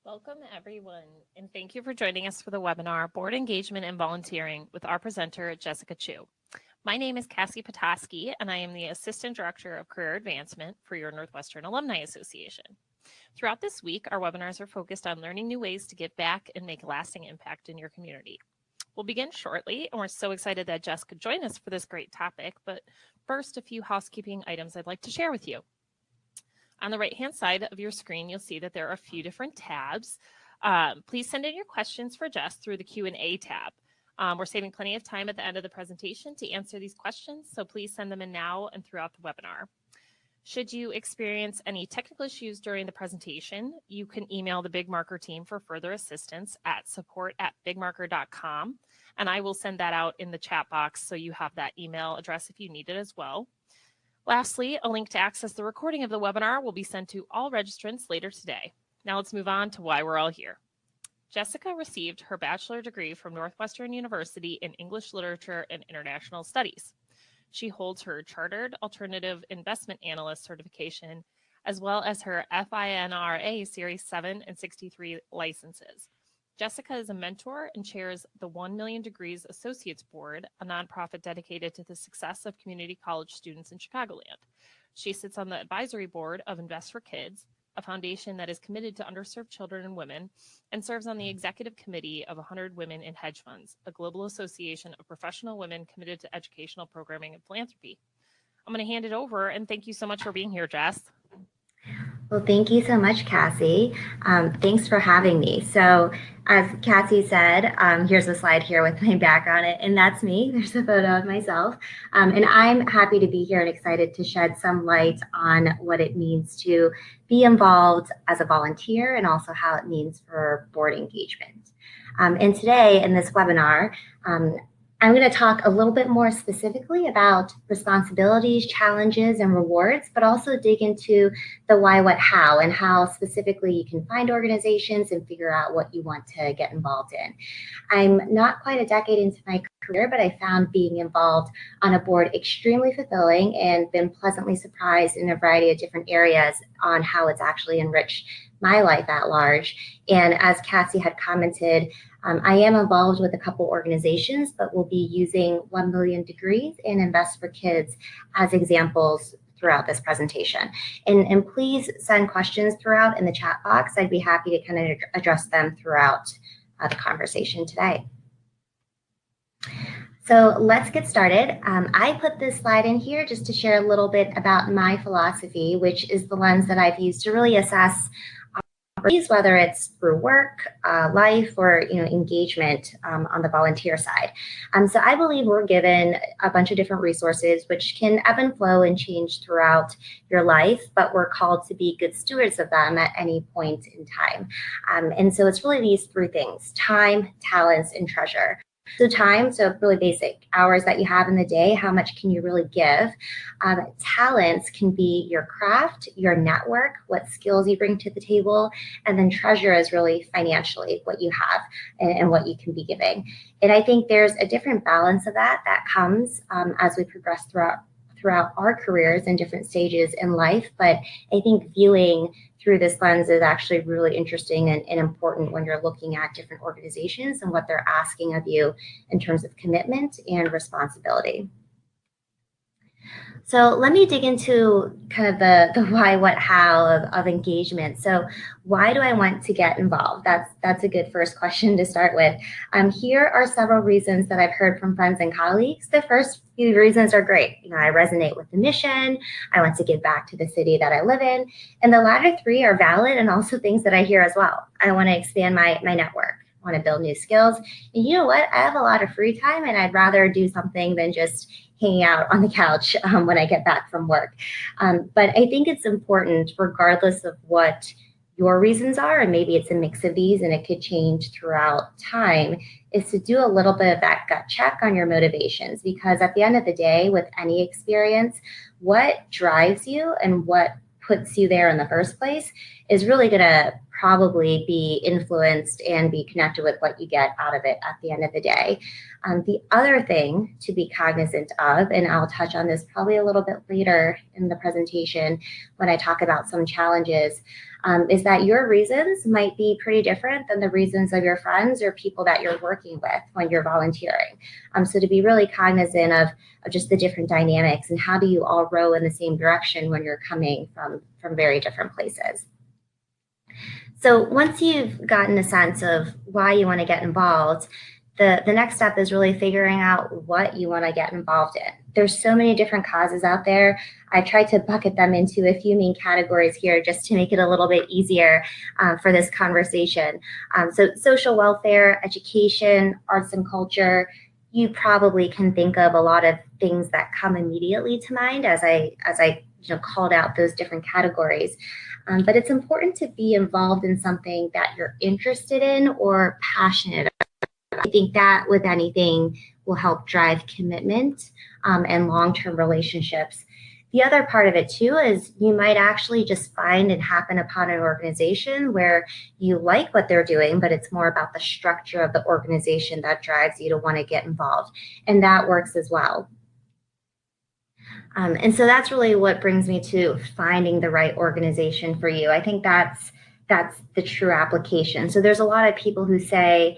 Welcome, everyone, and thank you for joining us for the webinar, Board Engagement and Volunteering, with our presenter, Jessica Chu. My name is Cassie Petoskey, and I am the Assistant Director of Career Advancement for your Northwestern Alumni Association. Throughout this week, our webinars are focused on learning new ways to give back and make a lasting impact in your community. We'll begin shortly, and we're so excited that Jess could join us for this great topic, but first, a few housekeeping items I'd like to share with you. On the right-hand side of your screen, you'll see that there are a few different tabs. Please send in your questions for Jess through the Q&A tab. We're saving plenty of time at the end of the presentation to answer these questions, so please send them in now and throughout the webinar. Should you experience any technical issues during the presentation, you can email the Big Marker team for further assistance at support@bigmarker.com, and I will send that out in the chat box so you have that email address if you need it as well. Lastly, a link to access the recording of the webinar will be sent to all registrants later today. Now let's move on to why we're all here. Jessica received her bachelor degree from Northwestern University in English Literature and International Studies. She holds her Chartered Alternative Investment Analyst certification, as well as her FINRA Series 7 and 63 licenses. Jessica is a mentor and chairs the 1 Million Degrees Associates Board, a nonprofit dedicated to the success of community college students in Chicagoland. She sits on the advisory board of Invest for Kids, a foundation that is committed to underserved children and women, and serves on the executive committee of 100 Women in Hedge Funds, a global association of professional women committed to educational programming and philanthropy. I'm going to hand it over, and thank you so much for being here, Jess. Well, thank you so much, Cassie. Thanks for having me. So as Cassie said, here's a slide here with my back on it, and that's me. There's a photo of myself. And I'm happy to be here and excited to shed some light on what it means to be involved as a volunteer and also how it means for board engagement. And today in this webinar, I'm going to talk a little bit more specifically about responsibilities, challenges, and rewards, but also dig into the why, what, how, and how specifically you can find organizations and figure out what you want to get involved in. I'm not quite a decade into my career, but I found being involved on a board extremely fulfilling and been pleasantly surprised in a variety of different areas on how it's actually enriched my life at large. And as Cassie had commented, I am involved with a couple organizations, but we'll be using 1 Million Degrees and Invest for Kids as examples throughout this presentation. And please send questions throughout in the chat box. I'd be happy to kind of address them throughout the conversation today. So let's get started. I put this slide in here just to share a little bit about my philosophy, which is the lens that I've used to really assess whether it's through work, life, or engagement on the volunteer side. So I believe we're given a bunch of different resources which can ebb and flow and change throughout your life, but we're called to be good stewards of them at any point in time. And so it's really these three things: time, talents, and treasure. So time, so really basic hours that you have in the day, how much can you really give? Talents can be your craft, your network, what skills you bring to the table, and then treasure is really financially what you have and what you can be giving. And I think there's a different balance of that comes as we progress throughout our careers in different stages in life. But I think viewing through this lens is actually really interesting and important when you're looking at different organizations and what they're asking of you in terms of commitment and responsibility. So let me dig into kind of the why, what, how of engagement. So why do I want to get involved? That's a good first question to start with. Here are several reasons that I've heard from friends and colleagues. The first few reasons are great. I resonate with the mission. I want to give back to the city that I live in. And the latter three are valid and also things that I hear as well. I want to expand my network. I want to build new skills. And you know what? I have a lot of free time and I'd rather do something than just hanging out on the couch when I get back from work. But I think it's important, regardless of what your reasons are, and maybe it's a mix of these and it could change throughout time, is to do a little bit of that gut check on your motivations. Because at the end of the day, with any experience, what drives you and what puts you there in the first place is really going to probably be influenced and be connected with what you get out of it at the end of the day. The other thing to be cognizant of, and I'll touch on this probably a little bit later in the presentation when I talk about some challenges, is that your reasons might be pretty different than the reasons of your friends or people that you're working with when you're volunteering. So to be really cognizant of just the different dynamics and how do you all row in the same direction when you're coming from very different places. So once you've gotten a sense of why you want to get involved, the next step is really figuring out what you want to get involved in. There's so many different causes out there. I tried to bucket them into a few main categories here just to make it a little bit easier for this conversation. So social welfare, education, arts and culture. You probably can think of a lot of things that come immediately to mind as I called out those different categories. But it's important to be involved in something that you're interested in or passionate about. I think that with anything will help drive commitment and long-term relationships. The other part of it too is you might actually just find and happen upon an organization where you like what they're doing, but it's more about the structure of the organization that drives you to want to get involved. And that works as well. And so that's really what brings me to finding the right organization for you. I think that's the true application. So there's a lot of people who say,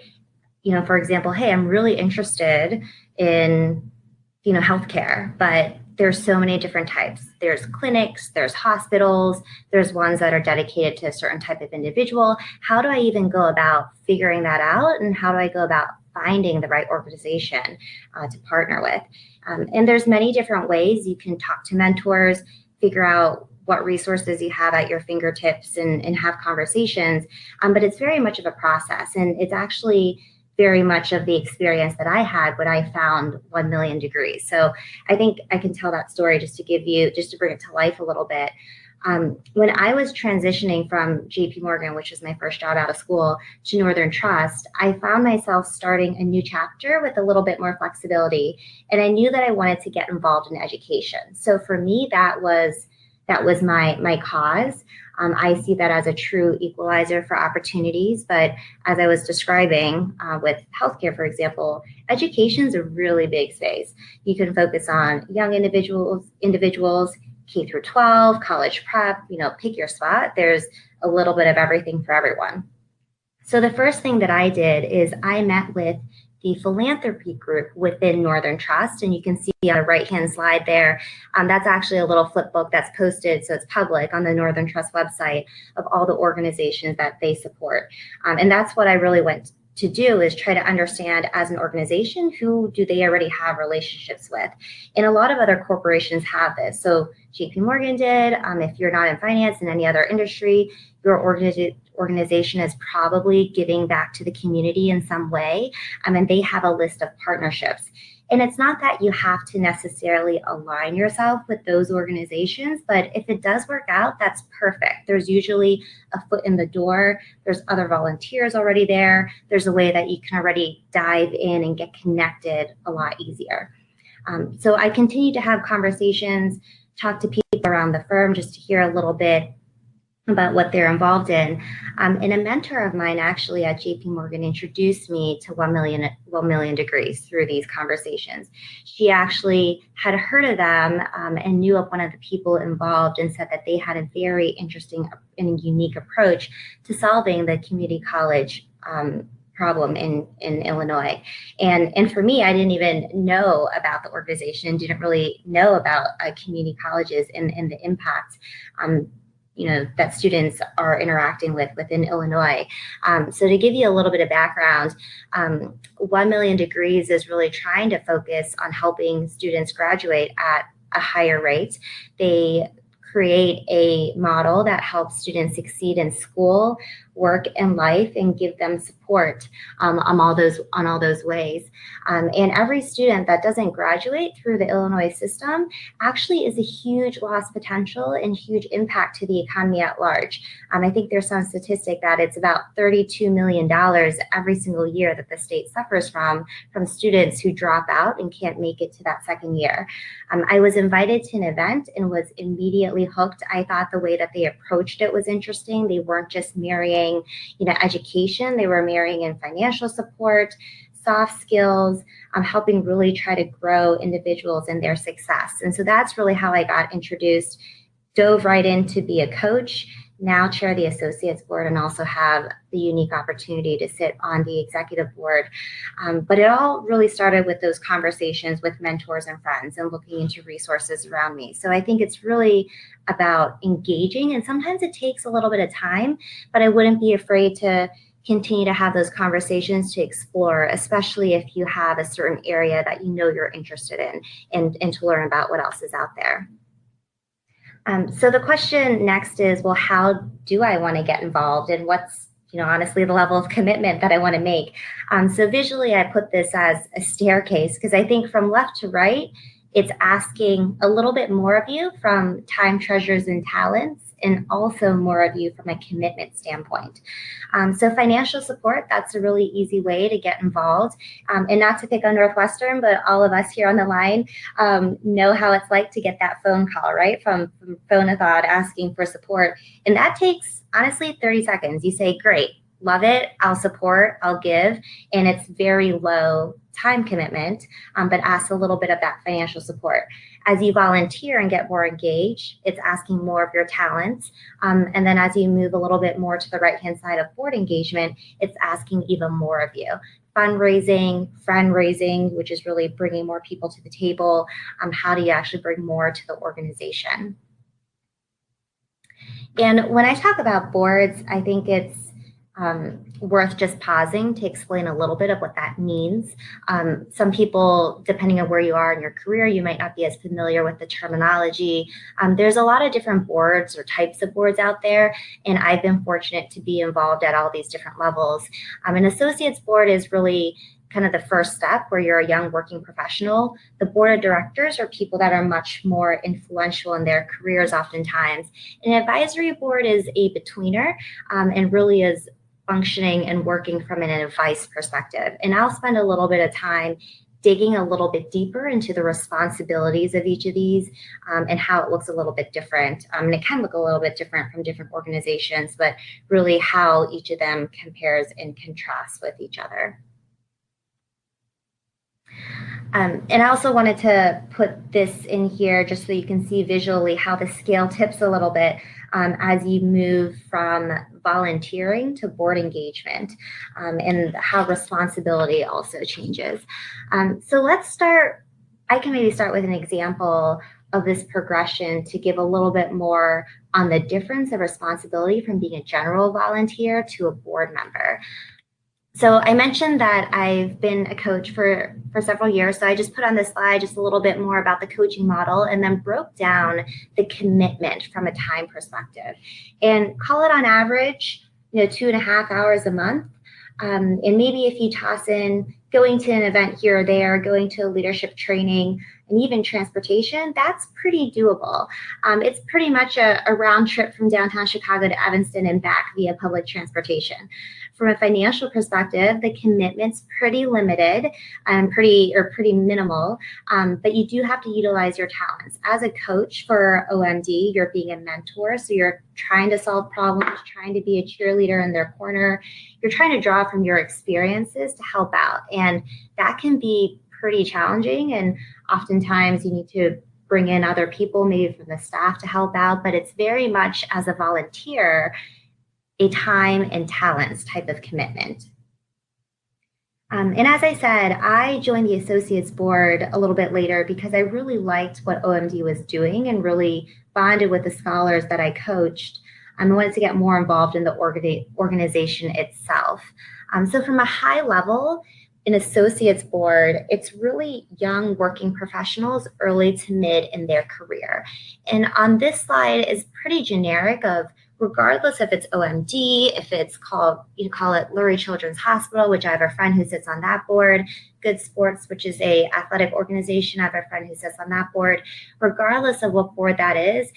for example, hey, I'm really interested in, healthcare, but there's so many different types. There's clinics, there's hospitals, there's ones that are dedicated to a certain type of individual. How do I even go about figuring that out? And how do I go about finding the right organization to partner with? And there's many different ways. You can talk to mentors, figure out what resources you have at your fingertips and have conversations. But it's very much of a process. And it's actually very much of the experience that I had when I found 1 Million Degrees. So I think I can tell that story just to bring it to life a little bit. When I was transitioning from JP Morgan, which was my first job out of school, to Northern Trust, I found myself starting a new chapter with a little bit more flexibility. And I knew that I wanted to get involved in education. So for me, that was my cause. I see that as a true equalizer for opportunities. But as I was describing with healthcare, for example, education is a really big space. You can focus on young individuals, K through 12, college prep, pick your spot. There's a little bit of everything for everyone. So the first thing that I did is I met with the philanthropy group within Northern Trust. And you can see on the right-hand slide there, that's actually a little flip book that's posted, so it's public on the Northern Trust website of all the organizations that they support. And that's what I really went to do, is try to understand as an organization, who do they already have relationships with? And a lot of other corporations have this. So JP Morgan did. If you're not in finance in any other industry, your organization is probably giving back to the community in some way. And they have a list of partnerships. And it's not that you have to necessarily align yourself with those organizations, but if it does work out, that's perfect. There's usually a foot in the door. There's other volunteers already there. There's a way that you can already dive in and get connected a lot easier. So I continue to have conversations, talk to people around the firm just to hear a little bit about what they're involved in. And a mentor of mine actually at JP Morgan introduced me to 1 Million Degrees through these conversations. She actually had heard of them and knew of one of the people involved and said that they had a very interesting and unique approach to solving the community college problem in Illinois. And for me, I didn't even know about the organization, didn't really know about community colleges and the impact that students are interacting with within Illinois. So to give you a little bit of background, 1 Million Degrees is really trying to focus on helping students graduate at a higher rate. They create a model that helps students succeed in school, work, and life, and give them support on all those ways. And every student that doesn't graduate through the Illinois system actually is a huge lost potential and huge impact to the economy at large. I think there's some statistic that it's about $32 million every single year that the state suffers from students who drop out and can't make it to that second year. I was invited to an event and was immediately hooked. I thought the way that they approached it was interesting. They weren't just marrying marrying, education. They were marrying in financial support, soft skills, helping really try to grow individuals in their success. And so that's really how I got introduced, dove right in to be a coach, now chair the associates board, and also have the unique opportunity to sit on the executive board. But it all really started with those conversations with mentors and friends and looking into resources around me. So I think it's really about engaging, and sometimes it takes a little bit of time, but I wouldn't be afraid to continue to have those conversations to explore, especially if you have a certain area that you're interested in, and to learn about what else is out there. So the question next is, well, how do I want to get involved, and what's, honestly, the level of commitment that I want to make? So visually, I put this as a staircase, because I think from left to right, it's asking a little bit more of you from time, treasures, and talents, and also more of you from a commitment standpoint. So financial support, that's a really easy way to get involved. And not to pick on Northwestern, but all of us here on the line know how it's like to get that phone call, right, from Phonathon asking for support. And that takes, honestly, 30 seconds. You say, great, love it, I'll support, I'll give, and it's very low time commitment, but asks a little bit of that financial support. As you volunteer and get more engaged, it's asking more of your talents. And then as you move a little bit more to the right-hand side of board engagement, it's asking even more of you. Fundraising, friend raising, which is really bringing more people to the table. How do you actually bring more to the organization? And when I talk about boards, I think it's worth just pausing to explain a little bit of what that means. Some people, depending on where you are in your career, you might not be as familiar with the terminology. There's a lot of different boards or types of boards out there, and I've been fortunate to be involved at all these different levels. An associate's board is really kind of the first step where you're a young working professional. The board of directors are people that are much more influential in their careers oftentimes. An advisory board is a betweener and really is functioning and working from an advice perspective. And I'll spend a little bit of time digging a little bit deeper into the responsibilities of each of these and how it looks a little bit different. And it can look a little bit different from different organizations, but really how each of them compares and contrasts with each other. And I also wanted to put this in here just so you can see visually how the scale tips a little bit as you move from volunteering to board engagement and how responsibility also changes. So let's start, I can maybe start with an example of this progression to give a little bit more on the difference of responsibility from being a general volunteer to a board member. So I mentioned that I've been a coach for several years. So I just put on this slide just a little bit more about the coaching model and then broke down the commitment from a time perspective. And call it on average, 2.5 hours a month. And maybe if you toss in going to an event here or there, going to a leadership training, and even transportation, that's pretty doable. It's pretty much a round trip from downtown Chicago to Evanston and back via public transportation. From a financial perspective, the commitment's pretty limited and pretty minimal, but you do have to utilize your talents. As a coach for OMD, you're being a mentor, so you're trying to solve problems, trying to be a cheerleader in their corner. You're trying to draw from your experiences to help out, and that can be pretty challenging, and oftentimes you need to bring in other people, maybe from the staff, to help out, but it's very much, as a volunteer, a time and talents type of commitment. And as I said, I joined the Associates Board a little bit later because I really liked what OMD was doing and really bonded with the scholars that I coached. I wanted to get more involved in the organization itself. So from a high level, an associates board, it's really young working professionals, early to mid in their career. And on this slide is pretty generic of, regardless if it's OMD, if it's you call it Lurie Children's Hospital, which I have a friend who sits on that board, Good Sports, which is a athletic organization, I have a friend who sits on that board. Regardless of what board that is,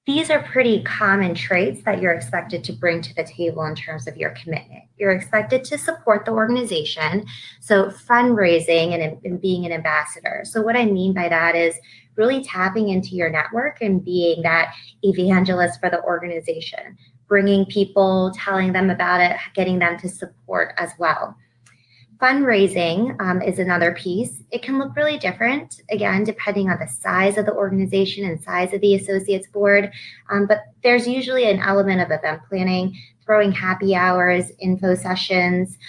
these are pretty common traits that you're expected to bring to the table in terms of your commitment. You're expected to support the organization, so fundraising and being an ambassador. So what I mean by that is really tapping into your network and being that evangelist for the organization, bringing people, telling them about it, getting them to support as well. Fundraising is another piece. It can look really different, again, depending on the size of the organization and size of the associates board. But there's usually an element of event planning, throwing happy hours, info sessions,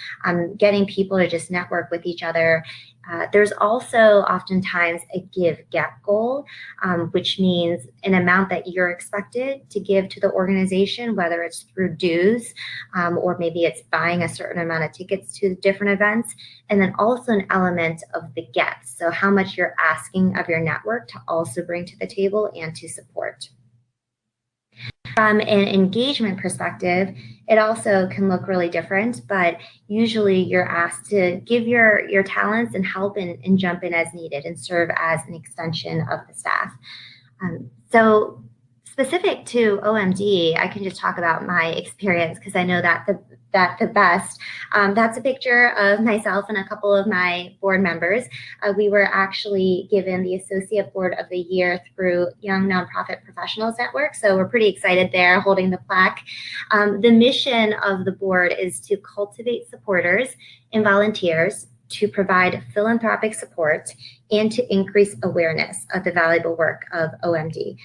getting people to just network with each other. There's also oftentimes a give-get goal, which means an amount that you're expected to give to the organization, whether it's through dues or maybe it's buying a certain amount of tickets to different events, and then also an element of the get. So how much you're asking of your network to also bring to the table and to support. From an engagement perspective, it also can look really different, but usually you're asked to give your talents and help and jump in as needed and serve as an extension of the staff. So specific to OMD, I can just talk about my experience because I know that the best. That's a picture of myself and a couple of my board members. We were actually given the Associate Board of the Year through Young Nonprofit Professionals Network, so we're pretty excited there holding the plaque. The mission of the board is to cultivate supporters and volunteers, to provide philanthropic support, and to increase awareness of the valuable work of OMD.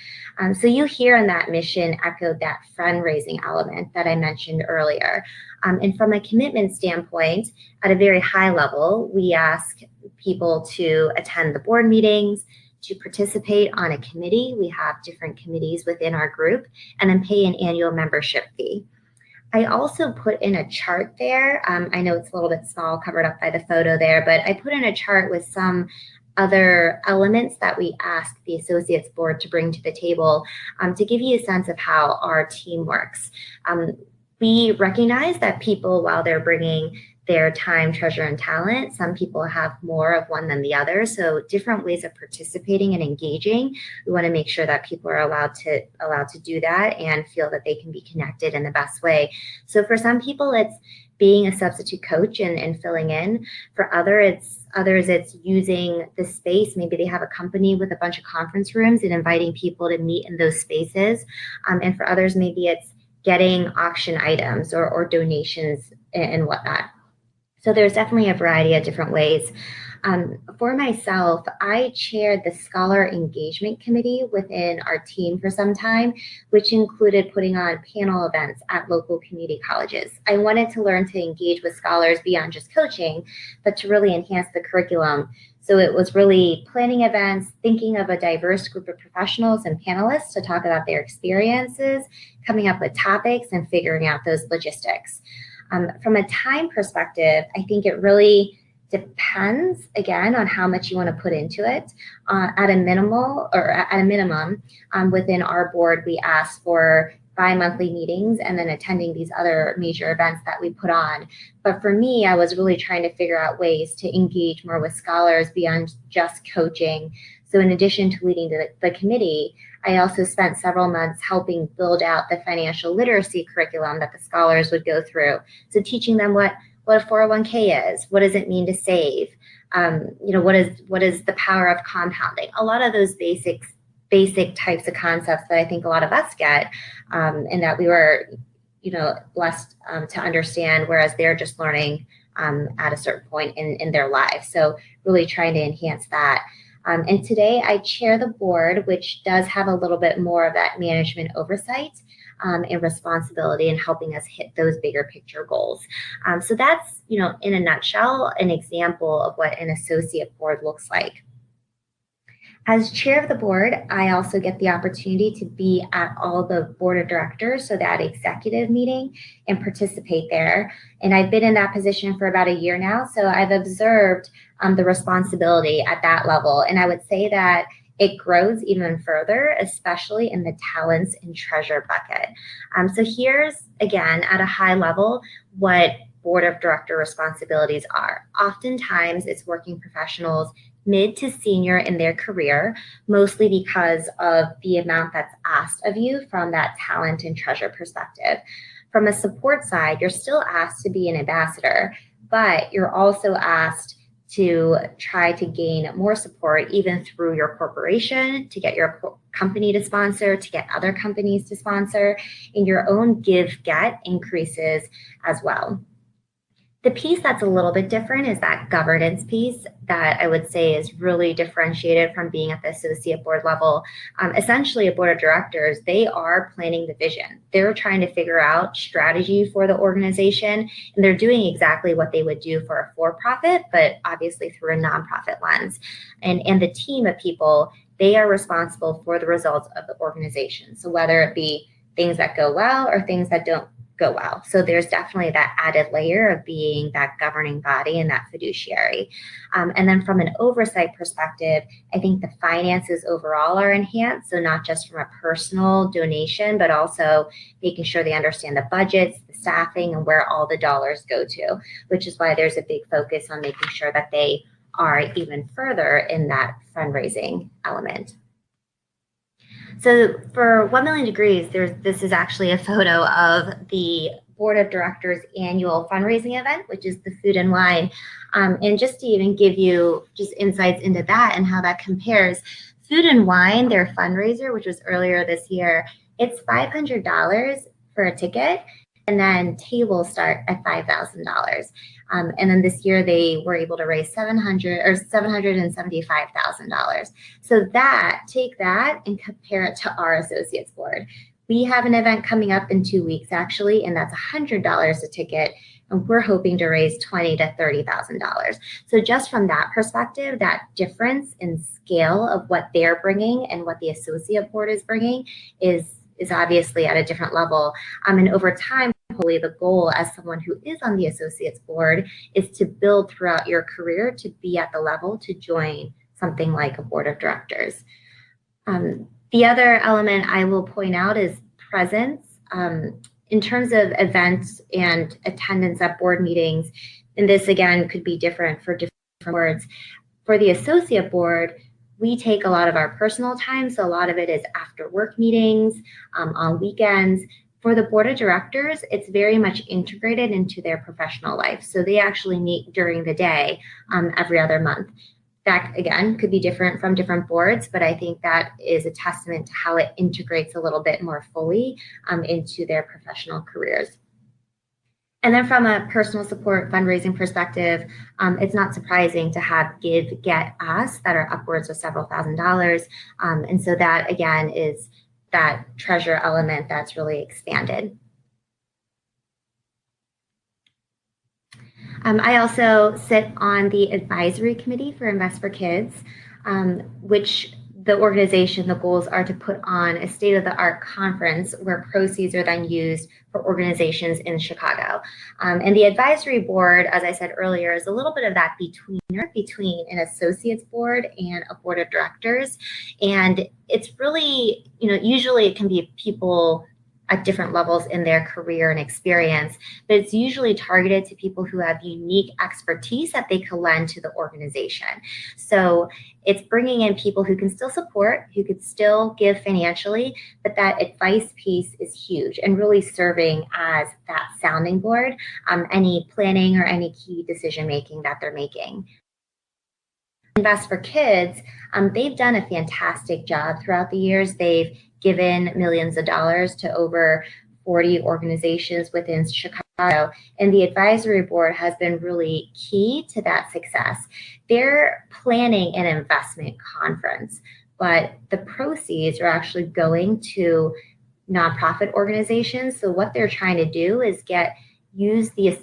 So you hear in that mission echoed that fundraising element that I mentioned earlier. And from a commitment standpoint, at a very high level, we ask people to attend the board meetings, to participate on a committee. We have different committees within our group, and then pay an annual membership fee. I also put in a chart there. I know it's a little bit small, covered up by the photo there, but I put in a chart with some other elements that we ask the Associates Board to bring to the table to give you a sense of how our team works. We recognize that people, while they're bringing their time, treasure, and talent, some people have more of one than the other. So different ways of participating and engaging. We want to make sure that people are allowed to do that and feel that they can be connected in the best way. So for some people, it's being a substitute coach and filling in. For others, it's using the space. Maybe they have a company with a bunch of conference rooms and inviting people to meet in those spaces. And for others, maybe it's getting auction items or donations and whatnot. So there's definitely a variety of different ways. For myself, I chaired the Scholar Engagement Committee within our team for some time, which included putting on panel events at local community colleges. I wanted to learn to engage with scholars beyond just coaching, but to really enhance the curriculum. So it was really planning events, thinking of a diverse group of professionals and panelists to talk about their experiences, coming up with topics, and figuring out those logistics. From a time perspective, I think it really depends, again, on how much you want to put into it. At a minimum, within our board, we ask for bi-monthly meetings and then attending these other major events that we put on. But for me, I was really trying to figure out ways to engage more with scholars beyond just coaching. So in addition to leading the committee, I also spent several months helping build out the financial literacy curriculum that the scholars would go through. So teaching them what a 401k is, what does it mean to save, what is the power of compounding, a lot of those basic types of concepts that I think a lot of us get, and that we were blessed to understand, whereas they're just learning at a certain point in their lives. So really trying to enhance that. And today I chair the board, which does have a little bit more of that management oversight and responsibility in helping us hit those bigger picture goals. So that's, in a nutshell, an example of what an associate board looks like. As chair of the board, I also get the opportunity to be at all the board of directors, so that executive meeting, and participate there. And I've been in that position for about a year now, so I've observed the responsibility at that level. And I would say that it grows even further, especially in the talents and treasure bucket. So here's, again, at a high level, what board of director responsibilities are. Oftentimes, it's working professionals mid to senior in their career, mostly because of the amount that's asked of you from that talent and treasure perspective. From a support side, you're still asked to be an ambassador, but you're also asked to try to gain more support even through your corporation, to get your company to sponsor, to get other companies to sponsor, and your own give-get increases as well. The piece that's a little bit different is that governance piece that I would say is really differentiated from being at the associate board level. Essentially, a board of directors, they are planning the vision. They're trying to figure out strategy for the organization, and they're doing exactly what they would do for a for-profit, but obviously through a nonprofit lens. And the team of people, they are responsible for the results of the organization. So whether it be things that go well or things that don't go well. So there's definitely that added layer of being that governing body and that fiduciary. And then from an oversight perspective, I think the finances overall are enhanced. So not just from a personal donation, but also making sure they understand the budgets, the staffing, and where all the dollars go to, which is why there's a big focus on making sure that they are even further in that fundraising element. So for 1 Million Degrees, this is actually a photo of the board of directors annual fundraising event, which is the Food and Wine. And just to even give you just insights into that and how that compares, Food and Wine, their fundraiser, which was earlier this year, it's $500 for a ticket, and then tables start at $5,000. And then this year they were able to raise $775,000. So take that and compare it to our associates board. We have an event coming up in 2 weeks actually, and that's $100 a ticket. And we're hoping to raise $20,000 to $30,000. So just from that perspective, that difference in scale of what they're bringing and what the associate board is bringing is obviously at a different level. And over time, hopefully the goal as someone who is on the associates board is to build throughout your career to be at the level to join something like a board of directors. The other element I will point out is presence. In terms of events and attendance at board meetings, and this again could be different for different boards. For the associate board, we take a lot of our personal time, so a lot of it is after work meetings, on weekends. For the board of directors, it's very much integrated into their professional life. So they actually meet during the day every other month. That, again, could be different from different boards, but I think that is a testament to how it integrates a little bit more fully into their professional careers. And then from a personal support fundraising perspective, it's not surprising to have give, get, ask that are upwards of several $1,000s. And so that, again, is that treasure element that's really expanded. I also sit on the advisory committee for Invest for Kids, which the organization, the goals are to put on a state-of-the-art conference where proceeds are then used for organizations in Chicago. And the advisory board, as I said earlier, is a little bit of that between an associates board and a board of directors. And it's really, usually it can be people at different levels in their career and experience, but it's usually targeted to people who have unique expertise that they can lend to the organization. So it's bringing in people who can still support, who could still give financially, but that advice piece is huge and really serving as that sounding board, any planning or any key decision making that they're making. Invest for Kids, they've done a fantastic job throughout the years. They've given millions of dollars to over 40 organizations within Chicago, and the advisory board has been really key to that success. They're planning an investment conference, but the proceeds are actually going to nonprofit organizations. So what they're trying to do is use the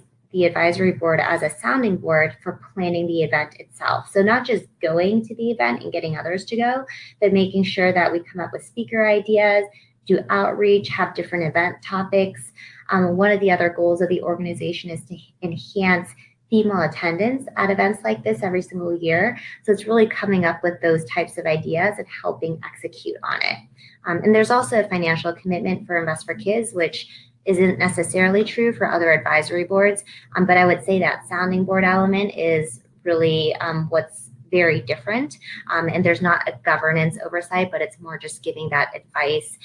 advisory board as a sounding board for planning the event itself. So not just going to the event and getting others to go, but making sure that we come up with speaker ideas, do outreach, have different event topics. One of the other goals of the organization is to enhance female attendance at events like this every single year. So it's really coming up with those types of ideas and helping execute on it. And there's also a financial commitment for Invest for Kids, which isn't necessarily true for other advisory boards, but I would say that sounding board element is really what's very different, and there's not a governance oversight, but it's more just giving that advice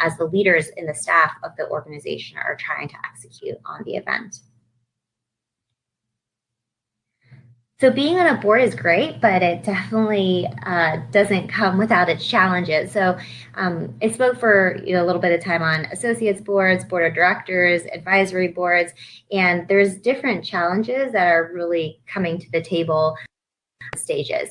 as the leaders in the staff of the organization are trying to execute on the event. So being on a board is great, but it definitely doesn't come without its challenges. So I spoke for a little bit of time on associates boards, board of directors, advisory boards, and there's different challenges that are really coming to the table stages.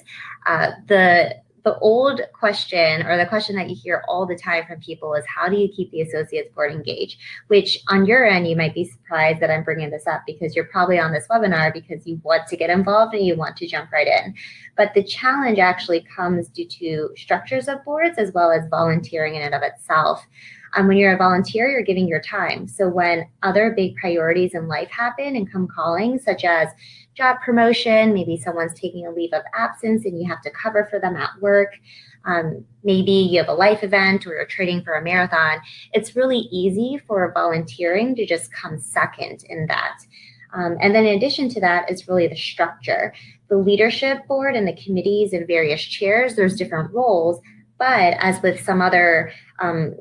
The old question, or the question that you hear all the time from people, is how do you keep the associates board engaged? Which on your end, you might be surprised that I'm bringing this up, because you're probably on this webinar because you want to get involved and you want to jump right in. But the challenge actually comes due to structures of boards as well as volunteering in and of itself. When you're a volunteer, you're giving your time. So when other big priorities in life happen and come calling, such as job promotion, maybe someone's taking a leave of absence and you have to cover for them at work, maybe you have a life event or you're training for a marathon, it's really easy for volunteering to just come second in that. And then in addition to that, it's really the structure. The leadership board and the committees and various chairs, there's different roles, but as with some other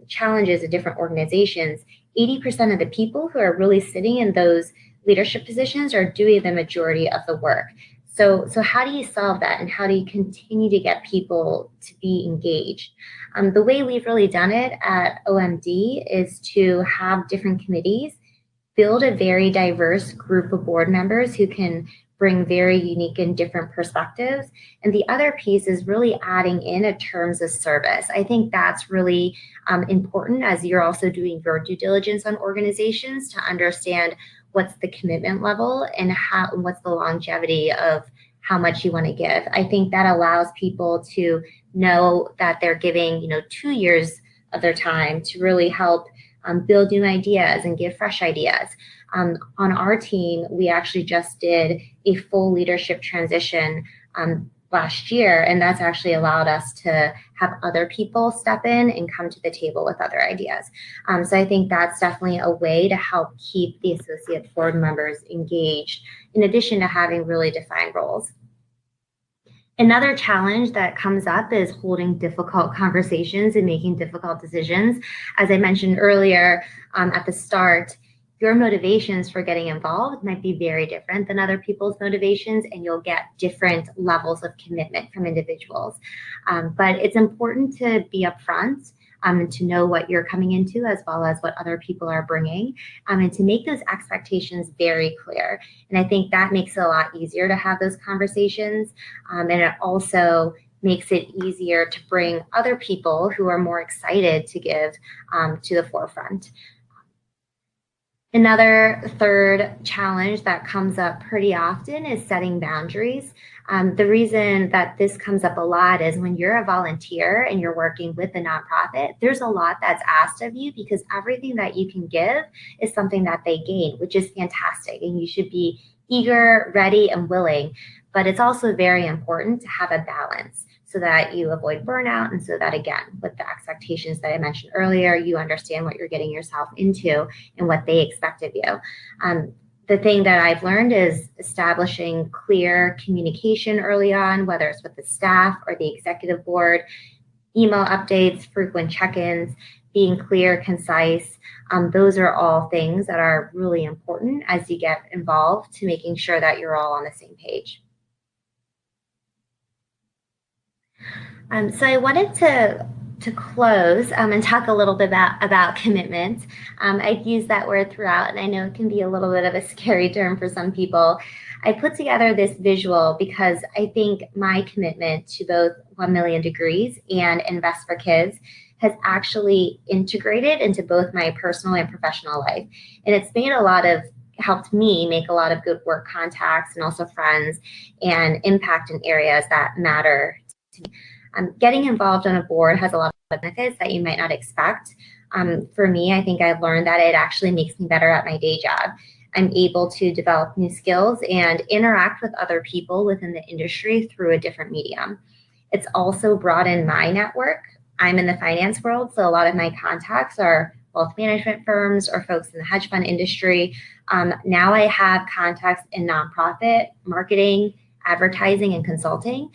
challenges in different organizations, 80% of the people who are really sitting in those leadership positions are doing the majority of the work. So how do you solve that, and how do you continue to get people to be engaged? The way we've really done it at OMD is to have different committees build a very diverse group of board members who can bring very unique and different perspectives. And the other piece is really adding in a terms of service. I think that's really important as you're also doing your due diligence on organizations to understand what's the commitment level and what's the longevity of how much you want to give. I think that allows people to know that they're giving 2 years of their time to really help build new ideas and give fresh ideas. On our team, we actually just did a full leadership transition last year, and that's actually allowed us to have other people step in and come to the table with other ideas. So I think that's definitely a way to help keep the associate board members engaged, in addition to having really defined roles. Another challenge that comes up is holding difficult conversations and making difficult decisions. As I mentioned earlier at the start, your motivations for getting involved might be very different than other people's motivations, and you'll get different levels of commitment from individuals. But it's important to be upfront and to know what you're coming into as well as what other people are bringing, and to make those expectations very clear. And I think that makes it a lot easier to have those conversations, and it also makes it easier to bring other people who are more excited to give to the forefront. Another third challenge that comes up pretty often is setting boundaries. The reason that this comes up a lot is when you're a volunteer and you're working with a nonprofit, there's a lot that's asked of you, because everything that you can give is something that they gain, which is fantastic. And you should be eager, ready, and willing. But it's also very important to have a balance so that you avoid burnout, and so that, again, with the expectations that I mentioned earlier, you understand what you're getting yourself into and what they expect of you. The thing that I've learned is establishing clear communication early on, whether it's with the staff or the executive board, email updates, frequent check-ins, being clear, concise. Those are all things that are really important as you get involved to making sure that you're all on the same page. So I wanted to close and talk a little bit about commitment. I've used that word throughout, and I know it can be a little bit of a scary term for some people. I put together this visual because I think my commitment to both 1 Million Degrees and Invest for Kids has actually integrated into both my personal and professional life. And it's helped me make a lot of good work contacts and also friends, and impact in areas that matter to me. Getting involved on a board has a lot of benefits that you might not expect. For me, I think I've learned that it actually makes me better at my day job. I'm able to develop new skills and interact with other people within the industry through a different medium. It's also broadened my network. I'm in the finance world, so a lot of my contacts are wealth management firms or folks in the hedge fund industry. Now I have contacts in nonprofit, marketing, advertising, and consulting.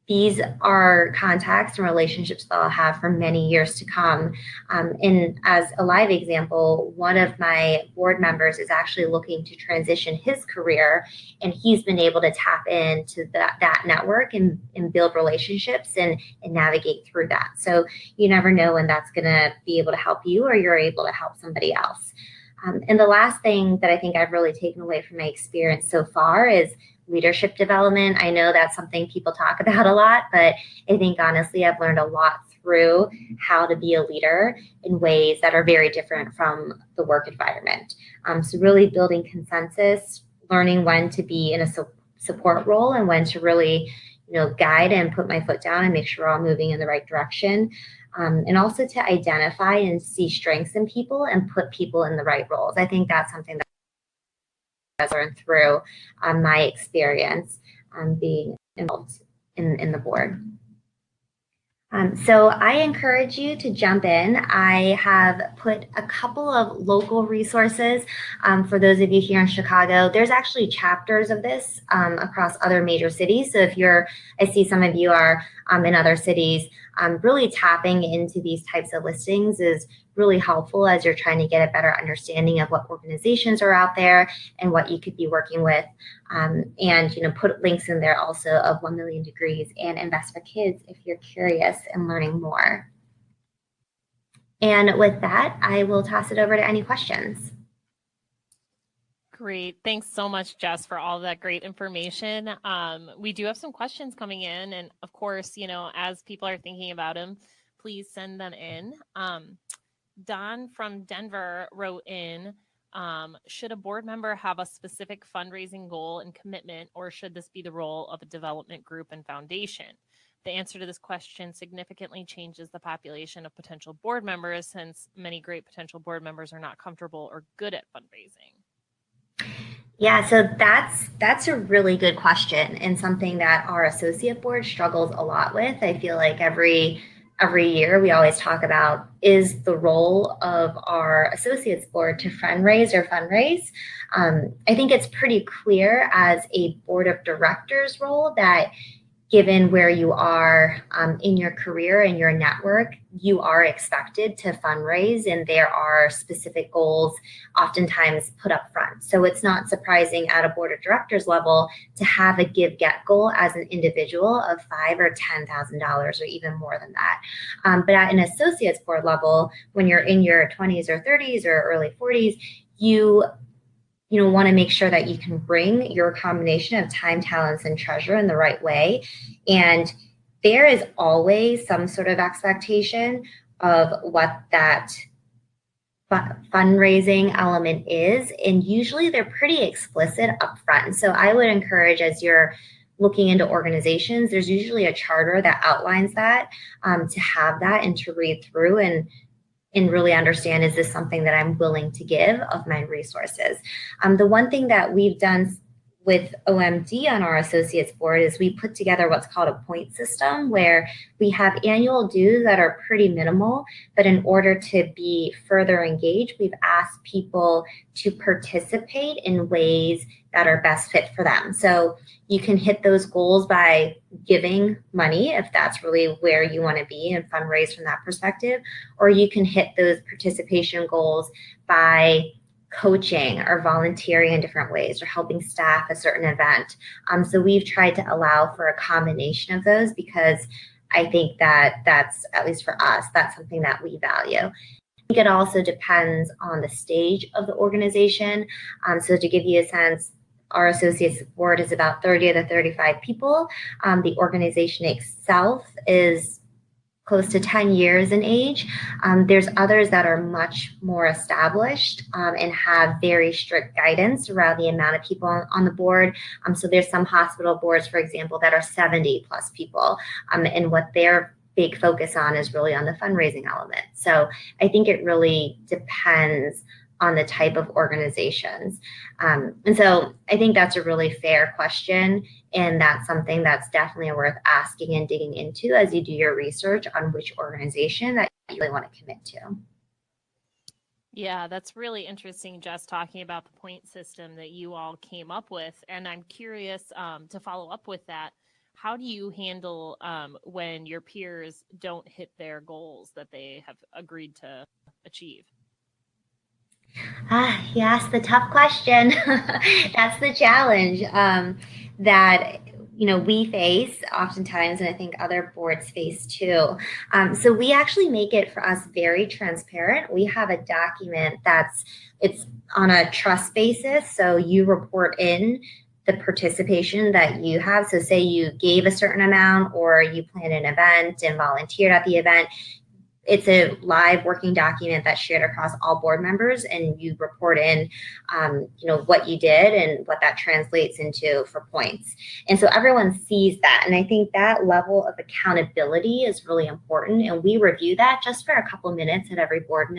these are contacts and relationships that I'll have for many years to come. And as a live example, one of my board members is actually looking to transition his career, and he's been able to tap into that network and build relationships and navigate through that. So you never know when that's going to be able to help you or you're able to help somebody else. And the last thing that I think I've really taken away from my experience so far is leadership development. I know that's something people talk about a lot, but I think honestly, I've learned a lot through how to be a leader in ways that are very different from the work environment. So really building consensus, learning when to be in a support role and when to really, guide and put my foot down and make sure we're all moving in the right direction. And also to identify and see strengths in people and put people in the right roles. I think that's something that I've learned through my experience being involved in the board. So I encourage you to jump in. I have put a couple of local resources for those of you here in Chicago. There's actually chapters of this across other major cities. So if I see some of you are in other cities, really tapping into these types of listings is really helpful as you're trying to get a better understanding of what organizations are out there and what you could be working with. And put links in there also of 1 Million Degrees and Invest for Kids if you're curious and learning more. And with that, I will toss it over to any questions. Great. Thanks so much, Jess, for all that great information. We do have some questions coming in. And of course, as people are thinking about them, please send them in. Don from Denver wrote in, should a board member have a specific fundraising goal and commitment, or should this be the role of a development group and foundation? The answer to this question significantly changes the population of potential board members, since many great potential board members are not comfortable or good at fundraising. Yeah, so that's a really good question and something that our associate board struggles a lot with. I feel like every year we always talk about, is the role of our associates board to fundraise or fundraise? I think it's pretty clear as a board of directors role that given where you are in your career and your network, you are expected to fundraise, and there are specific goals oftentimes put up front. So it's not surprising at a board of directors level to have a give-get goal as an individual of $5,000 or $10,000 or even more than that. But at an associates board level, when you're in your 20s or 30s or early 40s, you want to make sure that you can bring your combination of time, talents, and treasure in the right way. And there is always some sort of expectation of what that fundraising element is. And usually they're pretty explicit upfront. So I would encourage, as you're looking into organizations, there's usually a charter that outlines that, to have that and to read through and really understand, is this something that I'm willing to give of my resources? The one thing that we've done with OMD on our associates board is we put together what's called a point system, where we have annual dues that are pretty minimal, but in order to be further engaged, we've asked people to participate in ways that are best fit for them. So you can hit those goals by giving money, if that's really where you want to be and fundraise from that perspective, or you can hit those participation goals by coaching or volunteering in different ways or helping staff a certain event. So we've tried to allow for a combination of those, because I think that that's, at least for us, that's something that we value. I think it also depends on the stage of the organization. So to give you a sense, our associates board is about 30 to 35 people. The organization itself is close to 10 years in age. There's others that are much more established and have very strict guidance around the amount of people on the board. So there's some hospital boards, for example, that are 70 plus people, and what their big focus on is really on the fundraising element. So I think it really depends on the type of organizations. And so I think that's a really fair question. And that's something that's definitely worth asking and digging into as you do your research on which organization that you really want to commit to. Yeah, that's really interesting, Jess, talking about the point system that you all came up with. And I'm curious to follow up with that. how do you handle when your peers don't hit their goals that they have agreed to achieve? You asked the tough question. That's the challenge that we face oftentimes, and I think other boards face too. So we actually make it for us very transparent. We have a document it's on a trust basis. So you report in the participation that you have. So say you gave a certain amount or you planned an event and volunteered at the event. It's a live working document that's shared across all board members, and you report in, what you did and what that translates into for points. And so everyone sees that. And I think that level of accountability is really important. And we review that just for a couple minutes at every board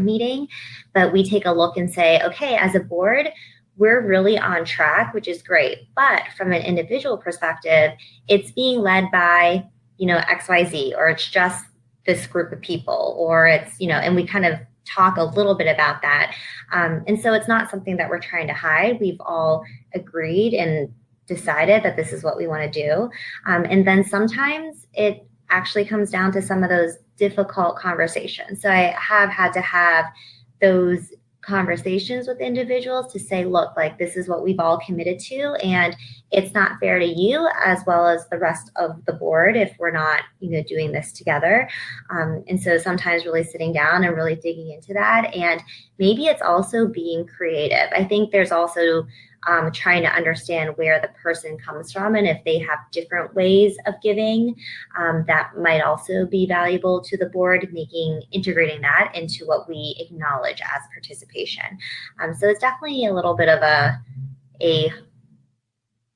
meeting. But we take a look and say, okay, as a board, we're really on track, which is great. But from an individual perspective, it's being led by, XYZ, or it's just this group of people, or it's, and we kind of talk a little bit about that. And so it's not something that we're trying to hide. We've all agreed and decided that this is what we want to do. And then sometimes it actually comes down to some of those difficult conversations. So I have had to have those conversations with individuals to say, look, like, this is what we've all committed to, and it's not fair to you as well as the rest of the board if we're not, doing this together. And so sometimes really sitting down and really digging into that. And maybe it's also being creative. I think there's also trying to understand where the person comes from, and if they have different ways of giving, that might also be valuable to the board, integrating that into what we acknowledge as participation. So it's definitely a little bit of a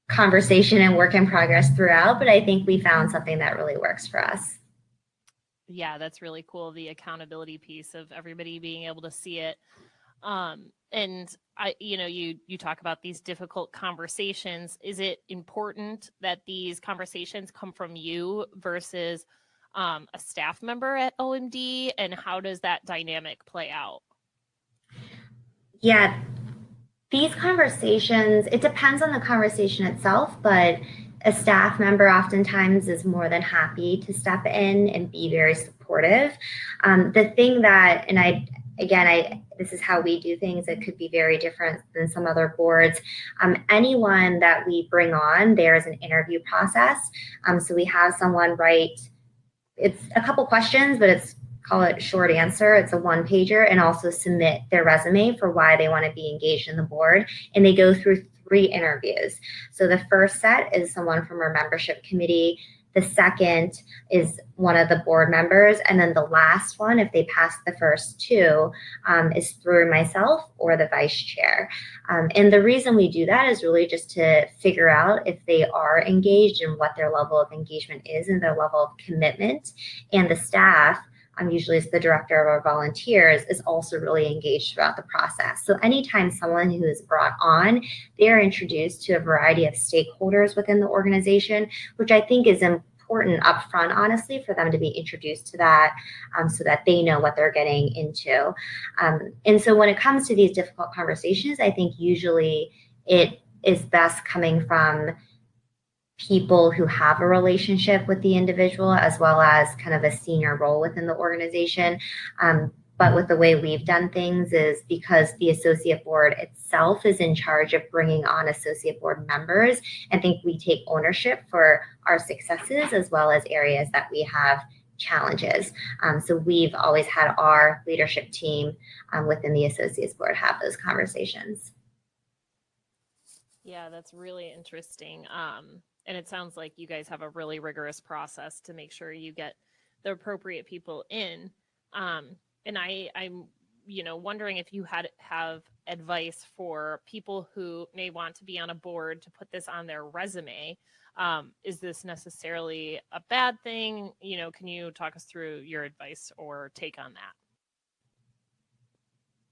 conversation and work in progress throughout, but I think we found something that really works for us. Yeah, that's really cool. The accountability piece of everybody being able to see it. And you talk about these difficult conversations. Is it important that these conversations come from you versus a staff member at OMD? And how does that dynamic play out? Yeah, these conversations, it depends on the conversation itself, but a staff member oftentimes is more than happy to step in and be very supportive. The thing that, and this is how we do things. It could be very different than some other boards. Anyone that we bring on, there's an interview process. So we have someone write, it's a couple questions, but call it short answer. It's a one pager, and also submit their resume for why they want to be engaged in the board. And they go through 3 interviews. So the first set is someone from our membership committee. The second is one of the board members. And then the last one, if they pass the first 2, is through myself or the vice chair. And the reason we do that is really just to figure out if they are engaged and what their level of engagement is and their level of commitment. And the staff, usually it's the director of our volunteers, is also really engaged throughout the process. So anytime someone who is brought on, they are introduced to a variety of stakeholders within the organization, which I think is important upfront, honestly, for them to be introduced to that, so that they know what they're getting into. And so when it comes to these difficult conversations, I think usually it is best coming from people who have a relationship with the individual, as well as kind of a senior role within the organization. But with the way we've done things is because the associate board itself is in charge of bringing on associate board members. I think we take ownership for our successes as well as areas that we have challenges. So we've always had our leadership team within the associates board have those conversations. Yeah, that's really interesting. And it sounds like you guys have a really rigorous process to make sure you get the appropriate people in. And I'm, wondering if you have advice for people who may want to be on a board to put this on their resume. Is this necessarily a bad thing? Can you talk us through your advice or take on that?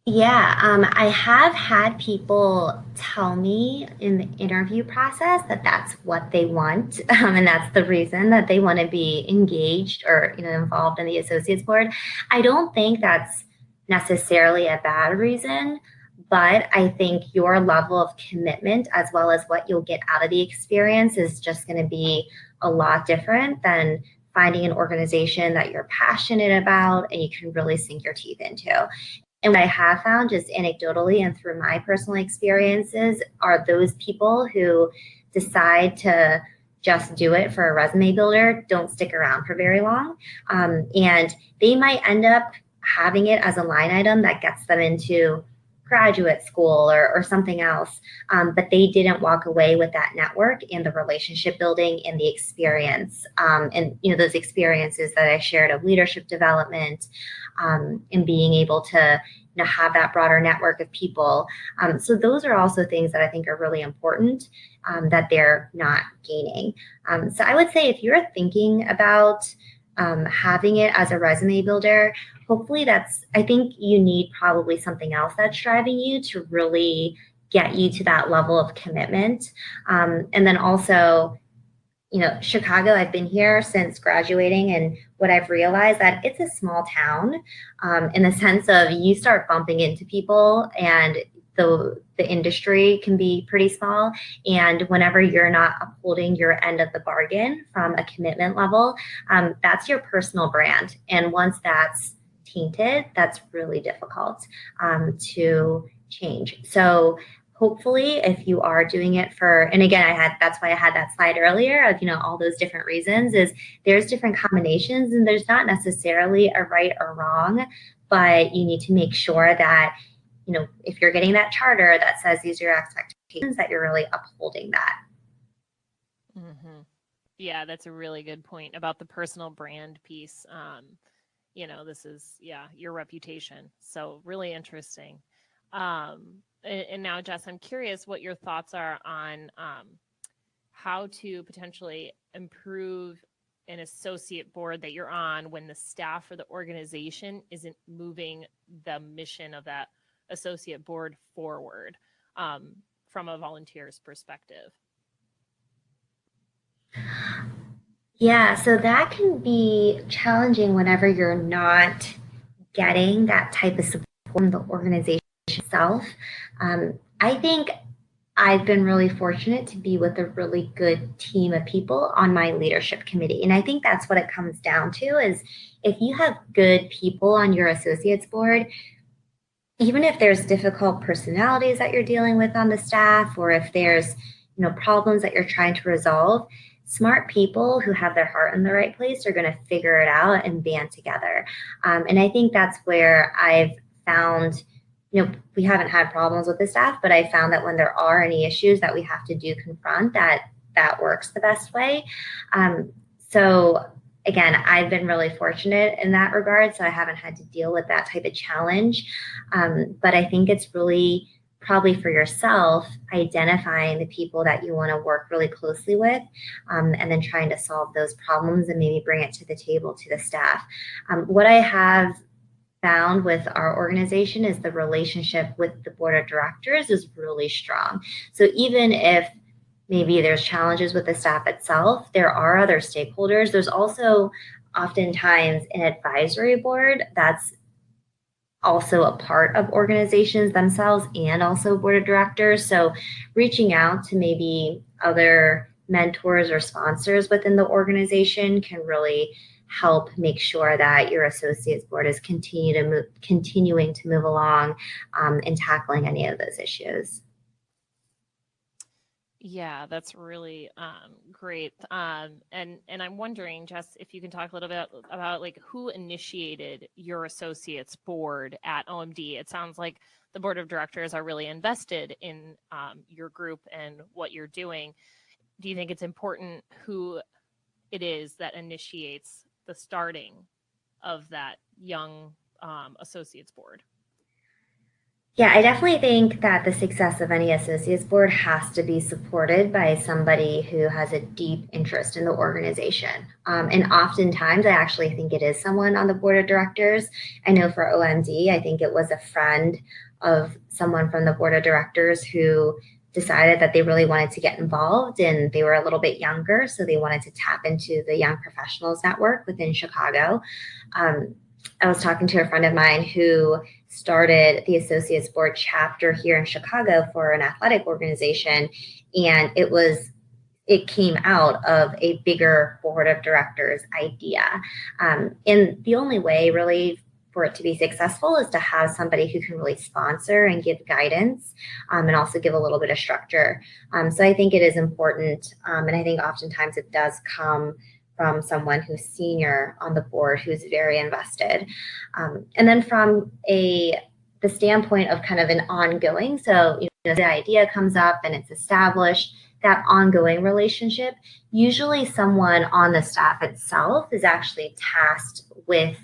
Yeah, I have had people tell me in the interview process that that's what they want, and that's the reason that they want to be engaged or involved in the associates board. I don't think that's necessarily a bad reason, But I think your level of commitment, as well as what you'll get out of the experience, is just going to be a lot different than finding an organization that you're passionate about and you can really sink your teeth into. And what I have found, just anecdotally and through my personal experiences, are those people who decide to just do it for a resume builder don't stick around for very long. And they might end up having it as a line item that gets them into graduate school or something else, but they didn't walk away with that network and the relationship building and the experience, and those experiences that I shared of leadership development, and being able to have that broader network of people. So those are also things that I think are really important, that they're not gaining. So I would say if you're thinking about having it as a resume builder, hopefully I think you need probably something else that's driving you to really get you to that level of commitment. And then also, Chicago, I've been here since graduating, and what I've realized that it's a small town, in the sense of you start bumping into people and the industry can be pretty small. And whenever you're not upholding your end of the bargain from a commitment level, that's your personal brand. And once that's tainted, that's really difficult to change. So hopefully, if you are doing it and again, that's why I had that slide earlier of, all those different reasons, is there's different combinations and there's not necessarily a right or wrong, but you need to make sure that, if you're getting that charter that says these are your expectations, that you're really upholding that. Mm-hmm. Yeah, that's a really good point about the personal brand piece. This is, your reputation. So really interesting. And now, Jess, I'm curious what your thoughts are on how to potentially improve an associate board that you're on when the staff or the organization isn't moving the mission of that associate board forward, from a volunteer's perspective. Yeah, so that can be challenging whenever you're not getting that type of support from the organization itself. I think I've been really fortunate to be with a really good team of people on my leadership committee. And I think that's what it comes down to, is if you have good people on your associates board, even if there's difficult personalities that you're dealing with on the staff, or if there's problems that you're trying to resolve, smart people who have their heart in the right place are going to figure it out and band together. And I think that's where I've found, we haven't had problems with the staff, but I found that when there are any issues that we have to confront, that works the best way. So again, I've been really fortunate in that regard, so I haven't had to deal with that type of challenge. But I think it's really probably for yourself, identifying the people that you want to work really closely with, and then trying to solve those problems and maybe bring it to the table to the staff. What I have found with our organization is the relationship with the board of directors is really strong. So even if maybe there's challenges with the staff itself, there are other stakeholders. There's also oftentimes an advisory board that's also a part of organizations themselves and also board of directors. So reaching out to maybe other mentors or sponsors within the organization can really help make sure that your associates board is continuing to move along, and tackling any of those issues. Yeah, that's really great. And I'm wondering, Jess, if you can talk a little bit about like who initiated your associates board at OMD. It sounds like the board of directors are really invested in your group and what you're doing. Do you think it's important who it is that initiates the starting of that young associates board? Yeah, I definitely think that the success of any associates board has to be supported by somebody who has a deep interest in the organization. And oftentimes, I actually think it is someone on the board of directors. I know for OMD, I think it was a friend of someone from the board of directors who decided that they really wanted to get involved, and they were a little bit younger, so they wanted to tap into the Young Professionals Network within Chicago. I was talking to a friend of mine who started the Associates Board chapter here in Chicago for an athletic organization, and it came out of a bigger board of directors idea. And the only way really for it to be successful is to have somebody who can really sponsor and give guidance, and also give a little bit of structure. So I think it is important, and I think oftentimes it does come from someone who's senior on the board, who's very invested. And then from the standpoint of kind of an ongoing, so the idea comes up and it's established, that ongoing relationship, usually someone on the staff itself is actually tasked with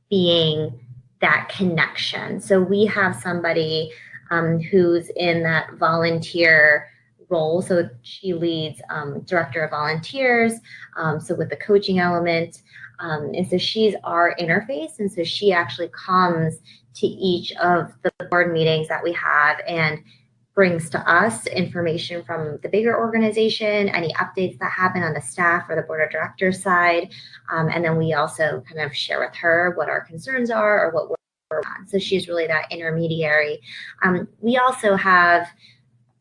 being that connection. So we have somebody who's in that volunteer role. So she leads director of volunteers, so with the coaching element. And so she's our interface. And so she actually comes to each of the board meetings that we have and brings to us information from the bigger organization, any updates that happen on the staff or the board of directors side. And then we also kind of share with her what our concerns are or what we're on. So she's really that intermediary. We also have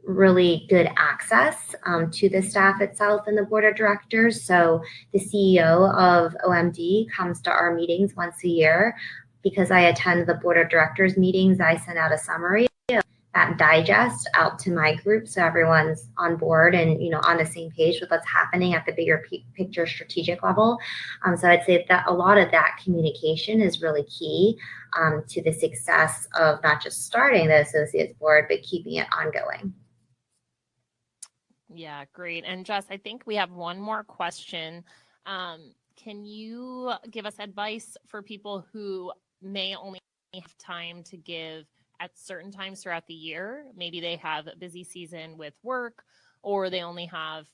really good access to the staff itself and the board of directors. So the CEO of OMD comes to our meetings once a year. Because I attend the board of directors meetings, I send out a summary of that digest out to my group, so everyone's on board and on the same page with what's happening at the bigger picture strategic level. So I'd say that a lot of that communication is really key to the success of not just starting the associates board, but keeping it ongoing. Yeah, great. And Jess, I think we have one more question. Can you give us advice for people who may only have time to give at certain times throughout the year? Maybe they have a busy season with work, or they only have,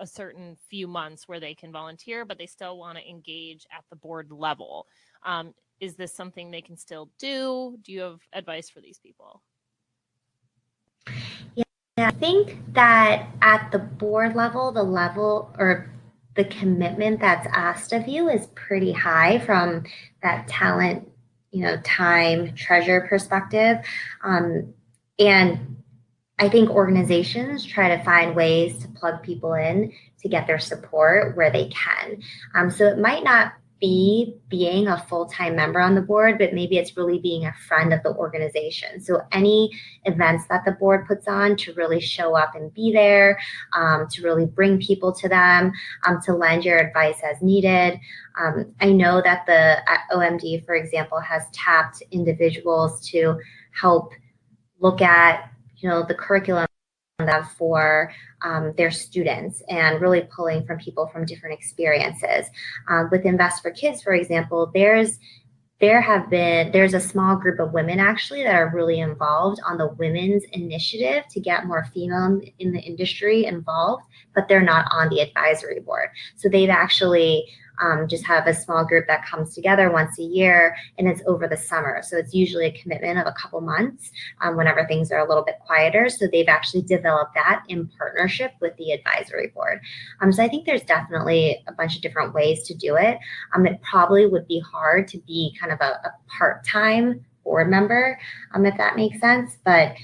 a certain few months where they can volunteer, but they still want to engage at the board level. Is this something they can still do? Do you have advice for these people? Yeah, I think that at the board level, the level or the commitment that's asked of you is pretty high from that talent, time, treasure perspective. And I think organizations try to find ways to plug people in to get their support where they can. So it might not be being a full-time member on the board, but maybe it's really being a friend of the organization. So any events that the board puts on, to really show up and be there, to really bring people to them, to lend your advice as needed. I know that OMD, for example, has tapped individuals to help look at, the curriculum for their students, and really pulling from people from different experiences. With Invest for Kids, for example, there's a small group of women actually that are really involved on the women's initiative to get more female in the industry involved, but they're not on the advisory board. So they've actually just have a small group that comes together once a year, and it's over the summer. So it's usually a commitment of a couple months whenever things are a little bit quieter. So they've actually developed that in partnership with the advisory board. So I think there's definitely a bunch of different ways to do it. It probably would be hard to be kind of a part-time board member, if that makes sense. But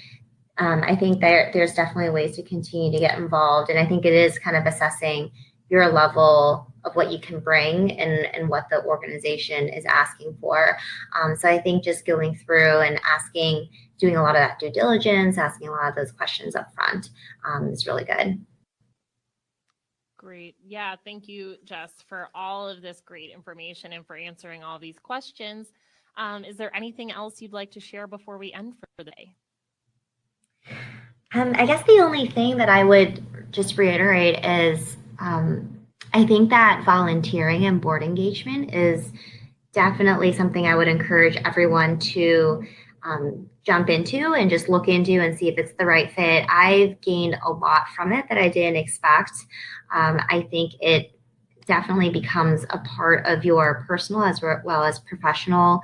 I think there's definitely ways to continue to get involved. And I think it is kind of assessing your level of what you can bring and what the organization is asking for. So I think just going through and doing a lot of that due diligence, asking a lot of those questions up front is really good. Great. Yeah, thank you, Jess, for all of this great information and for answering all these questions. Is there anything else you'd like to share before we end for the day? I guess the only thing that I would just reiterate is I think that volunteering and board engagement is definitely something I would encourage everyone to jump into and just look into and see if it's the right fit. I've gained a lot from it that I didn't expect. I think it definitely becomes a part of your personal as well as professional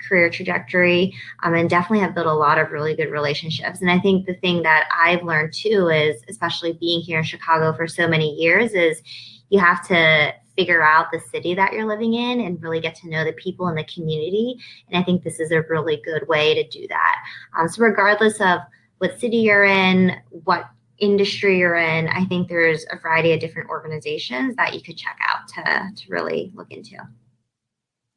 career trajectory, and definitely have built a lot of really good relationships. And I think the thing that I've learned too is, especially being here in Chicago for so many years, is you have to figure out the city that you're living in and really get to know the people in the community. And I think this is a really good way to do that. So regardless of what city you're in, what industry you're in, I think there's a variety of different organizations that you could check out to really look into.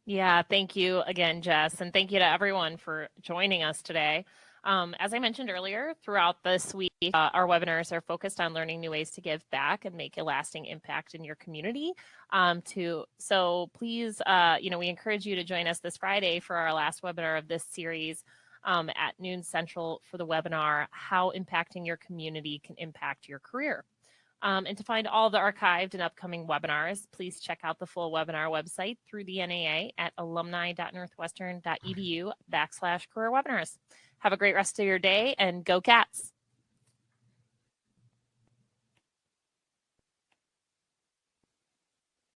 Yeah, thank you again, Jess, and thank you to everyone for joining us today. As I mentioned earlier, throughout this week, our webinars are focused on learning new ways to give back and make a lasting impact in your community. So please, we encourage you to join us this Friday for our last webinar of this series at noon Central for the webinar, How Impacting Your Community Can Impact Your Career. And to find all the archived and upcoming webinars, please check out the full webinar website through the NAA at alumni.northwestern.edu/career webinars. Have a great rest of your day and go Cats.